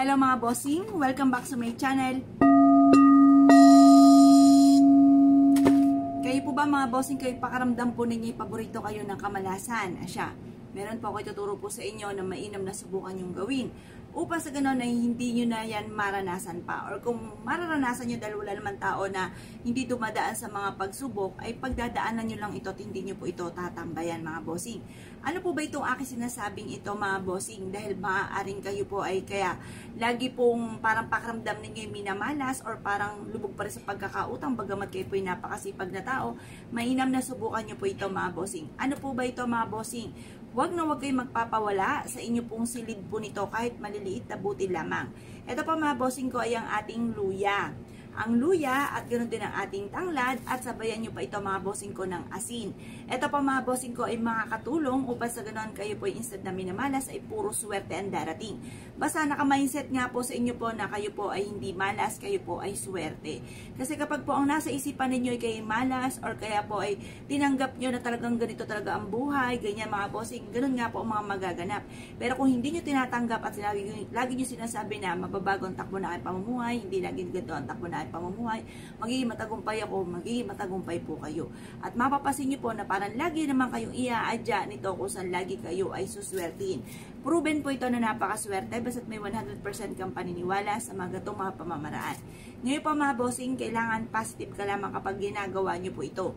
Hello mga bossing! Welcome back sa my channel. Kayo po ba mga bossing, kayo pakaramdam po ninyo paborito kayo ng kamalasan? Asya, meron po ako ituturo po sa inyo na mainam na subukan yung gawin. Upang sa ganoon ay hindi nyo na yan maranasan pa. Or kung mararanasan nyo dahil wala naman tao na hindi dumadaan sa mga pagsubok, ay pagdadaanan nyo lang ito at hindi nyo po ito tatambayan mga bossing. Ano po ba itong aking sinasabing ito mga bossing? Dahil maaaring kayo po ay kaya lagi pong parang pakaramdam ninyo yung minamalas or parang lubog pa rin sa pagkakautang bagamat kayo po yung napakasipag na tao, mainam na subukan nyo po ito mga bossing. Ano po ba ito mga bossing? Huwag na huwag kayong magpapawala sa inyo pong silid po nito kahit maliliit na buti lamang. Ito pa mga bossing ko ay ang ating luya. Ang luya at ganoon din ang ating tanglad at sabayan nyo pa ito mga bossing ko ng asin. Ito pa mga bossing ko ay makakatulong upang sa ganoon kayo po instead na minamalas ay puro swerte ang darating. Basta naka-mindset nga po sa inyo po na kayo po ay hindi malas, kayo po ay swerte. Kasi kapag po ang nasa isipan ninyo ay kayo malas or kaya po ay tinanggap nyo na talagang ganito talaga ang buhay, ganyan mga bossing, ganun nga po ang mga magaganap. Pero kung hindi nyo tinatanggap at lagi nyo sinasabi na mababago ang takbo na aking pamumuhay, hindi lagi ganito ang takbo na pamumuhay, magiging matagumpay ako, magiging matagumpay po kayo. At mapapasin nyo po na parang lagi naman kayong iaadya nito kung saan lagi kayo ay suswertiin. Proven po ito na napakaswerte basta't may 100% kang paniniwala sa mga gatong mga pamamaraan. Ngayon po mga bossing, kailangan positive ka lamang kapag ginagawa nyo po ito.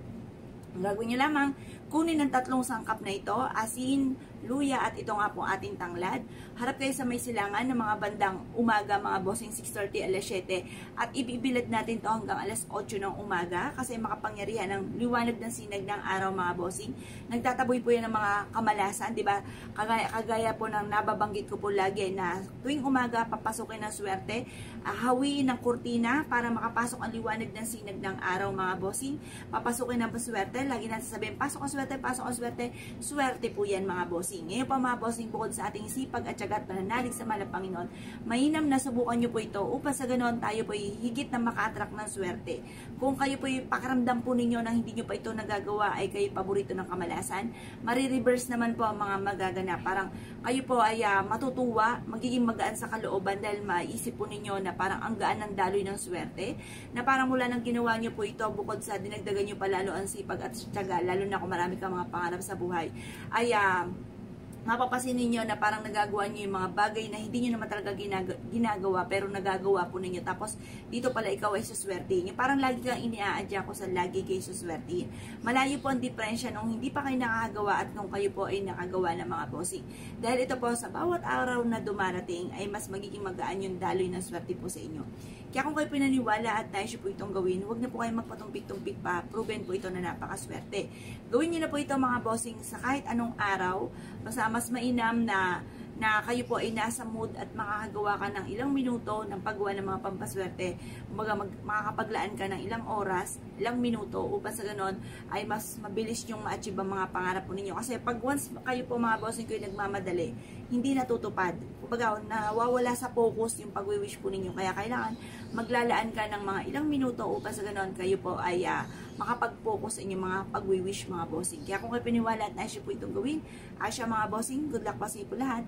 Ang gagawin nyo lamang, kunin ng 3 sangkap na ito, asin, luya at ito nga po ating tanglad. Harap kayo sa may silangan ng mga bandang umaga mga bossing 6:30 alas 7 at ibibilad natin to hanggang alas 8 ng umaga kasi makapangyarihan ng liwanag ng sinag ng araw mga bossing. Nagtataboy po yan ng mga kamalasan, di ba? Kagaya po ng nababanggit ko po lagi na tuwing umaga papasukin ng swerte, hawiin ng kurtina para makapasok ang liwanag ng sinag ng araw mga bossing. Papasukin ng swerte, lagi natin sabihin pasok ang swerte, pasok ang swerte. Swerte po yan mga bossing. Ngayon pa mga bossing, bukod sa ating sipag at syaga at pananalig sa mahal na Panginoon, mainam na subukan nyo po ito upang sa ganoon tayo po higit na maka-attract ng swerte. Kung kayo po pakaramdam po ninyo na hindi nyo pa ito nagagawa ay kayo paborito ng kamalasan, marireverse naman po ang mga magaganap. Parang kayo po ay matutuwa, magiging magaan sa kalooban dahil maisip po ninyo na parang ang gaan ng daloy ng swerte, na parang mula nang ginawa nyo po ito, bukod sa dinagdagan nyo pa lalo ang sipag at syaga, lalo na kung marami kang mga pangarap sa buhay, ay mapapasin ninyo na parang nagagawa nyo yung mga bagay na hindi nyo naman talaga ginagawa pero nagagawa po ninyo. Tapos dito pala ikaw ay suswertihin. Parang lagi kang iniaadya ko sa lagi kayo suswertihin. Malayo po ang diferensya nung hindi pa kayo nakakagawa at nung kayo po ay nakagawa ng mga bossing. Dahil ito po sa bawat araw na dumarating ay mas magiging magaan yung daloy ng swerte po sa inyo. Kaya kung kayo pinaniwala at nais po itong gawin, huwag na po kayo magpatumpik-tumpik pa. Proven po ito na napakaswerte. Gawin nyo na po ito mga bossing sa kahit anong araw. Basta mas mainam na kayo po ay nasa mood at makakagawa ka ng ilang minuto ng paggawa ng mga pampaswerte. Makakapaglaan ka ng ilang oras, ilang minuto upang sa ganon ay mas mabilis yung ma-achieve ang mga pangarap po ninyo. Kasi pag once kayo po mga bossing ko yung nagmamadali, hindi natutupad. Kumbaga, nawawala sa focus yung pag-wish po ninyo. Kaya kailangan maglalaan ka ng mga ilang minuto upang sa ganon kayo po ay makapag-focus sa inyong mga pag-wish mga bossing. Kaya kung kayo piniwala at nais po itong gawin, asya mga bossing, good luck po sa inyo po lahat.